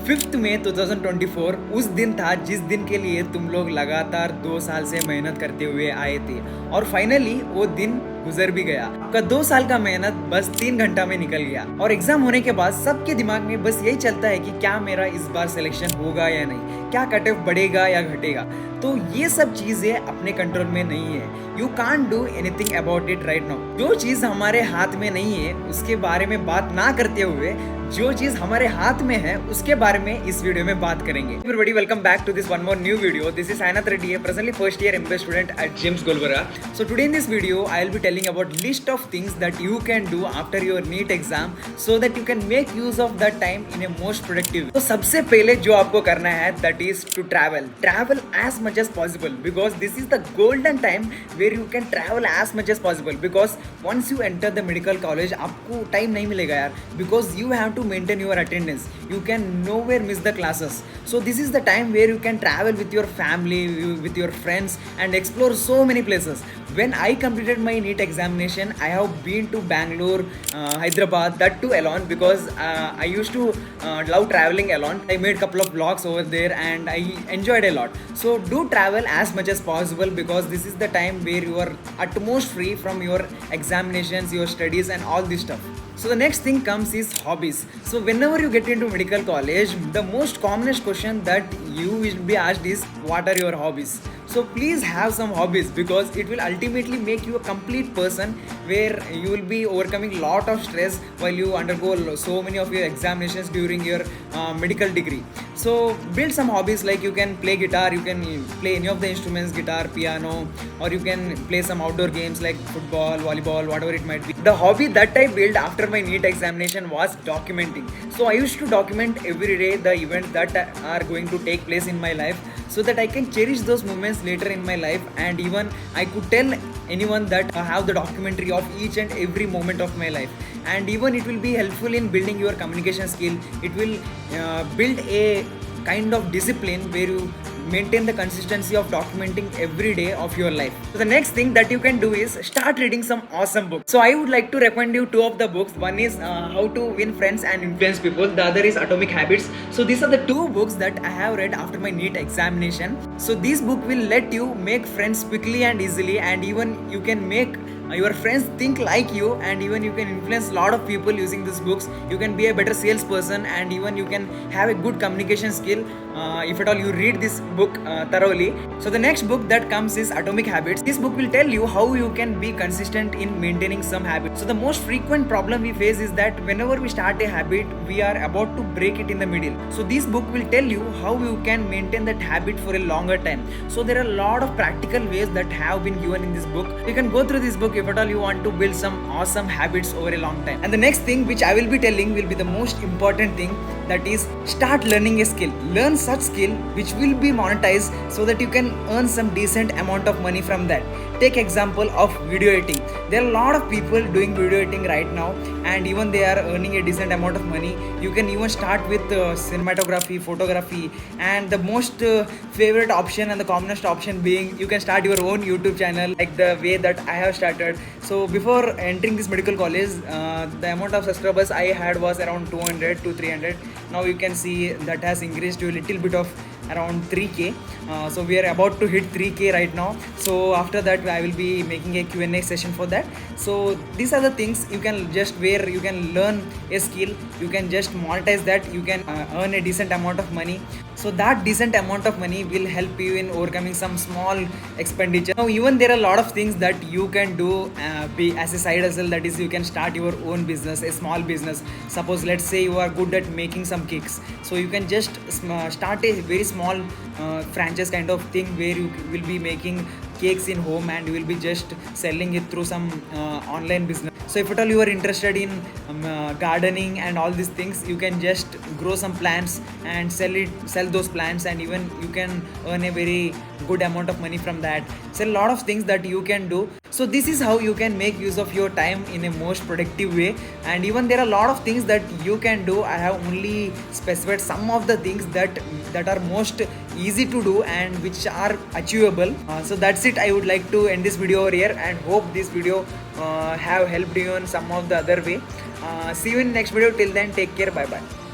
5 मई 2024 उस दिन था जिस दिन के लिए तुम लोग लगातार 2 साल से मेहनत करते हुए आए थे और फाइनली वो दिन गुजर भी गया। आपका 2 साल का मेहनत बस 3 घंटा में निकल गया और एग्जाम होने के बाद सबके दिमाग में बस यही चलता है कि क्या मेरा इस बार सिलेक्शन होगा या नहीं, क्या कट ऑफ बढ़ेगा या घटेगा। तो ये सब चीजें अपने कंट्रोल में नहीं है। You can't do anything about it right now. जो चीज हमारे हाथ में नहीं है उसके बारे में बात ना करते हुए जो चीज हमारे हाथ में है उसके बारे में इस वीडियो में बात करेंगे। Everybody, welcome back to this one more new video. This is Sainath Reddy, presently first year MBA student at JIMS Gulbarga. So today in this video, I will be telling about list of things that you can do after your NEET exam so that you can make use of that time in a most productive way. तो सबसे पहले जो आपको करना है that is to travel. Travel as much as possible because this is the golden time where you can travel as much as possible because once you enter the medical college आपको time नहीं मिलेगा यार because you have to maintain your attendance. You can nowhere miss the classes. So this is the time where you can travel with your family, with your friends and explore so many places. When I completed my NEET examination, I have been to Bangalore, Hyderabad, that too alone because I used to love traveling alone. I made a couple of vlogs over there and I enjoyed a lot. So do travel as much as possible because this is the time where you are at most free from your examinations, your studies and all this stuff. So the next thing comes is hobbies. So whenever you get into medical college, the most commonest question that you will be asked is what are your hobbies? So please have some hobbies because it will ultimately make you a complete person where you will be overcoming lot of stress while you undergo so many of your examinations during your medical degree. So build some hobbies like you can play guitar, you can play any of the instruments, guitar, piano, or you can play some outdoor games like football, volleyball, whatever it might be. The hobby that I built after my NEET examination was documenting. So I used to document every day the events that are going to take place in my life so that I can cherish those moments later in my life and even I could tell anyone that I have the documentary of each and every moment of my life. And even it will be helpful in building your communication skill. It will build a kind of discipline where you maintain the consistency of documenting every day of your life. So the next thing that you can do is start reading some awesome books. So I would like to recommend you two of the books. One is How to Win Friends and Influence People. The other is Atomic Habits. So these are the two books that I have read after my NEET examination. So this book will let you make friends quickly and easily and even you can make your friends think like you and even you can influence a lot of people using these books. You can be a better salesperson and even you can have a good communication skill if at all you read this book thoroughly. So the next book that comes is Atomic Habits. This book will tell you how you can be consistent in maintaining some habits. So the most frequent problem we face is that whenever we start a habit we are about to break it in the middle. So this book will tell you how you can maintain that habit for a longer time. So there are a lot of practical ways that have been given in this book. You can go through this book if at all you want to build some awesome habits over a long time. And the next thing which I will be telling will be the most important thing, that is start learning a skill. Learn such skill which will be monetized so that you can earn some decent amount of money from that. Take example of video editing. There are a lot of people doing video editing right now and even they are earning a decent amount of money. You can even start with cinematography, photography, and the most favorite option and the commonest option being you can start your own YouTube channel like the way that I have started. So before entering this medical college, the amount of subscribers I had was around 200 to 300. Now you can see that has increased to a little bit of around 3k. So we are about to hit 3k right now. So after that I will be making a Q&A session for that. So these are the things you can just where you can learn a skill, you can just monetize that, you can earn a decent amount of money. So that decent amount of money will help you in overcoming some small expenditure. Now even there are a lot of things that you can do be as a side hustle, that is you can start your own business, a small business. Suppose let's say you are good at making some cakes, so you can just start a very small franchise kind of thing where you will be making cakes in home and you will be just selling it through some online business. So if at all you are interested in gardening and all these things, you can just grow some plants and sell those plants and even you can earn a very good amount of money from that. So a lot of things that you can do. So this is how you can make use of your time in a most productive way. And even there are a lot of things that you can do. I have only specified some of the things that are most easy to do and which are achievable. So that's it. I would like to end this video over here and hope this video have helped you in some of the other way. See you in next video. Till then, take care. Bye bye.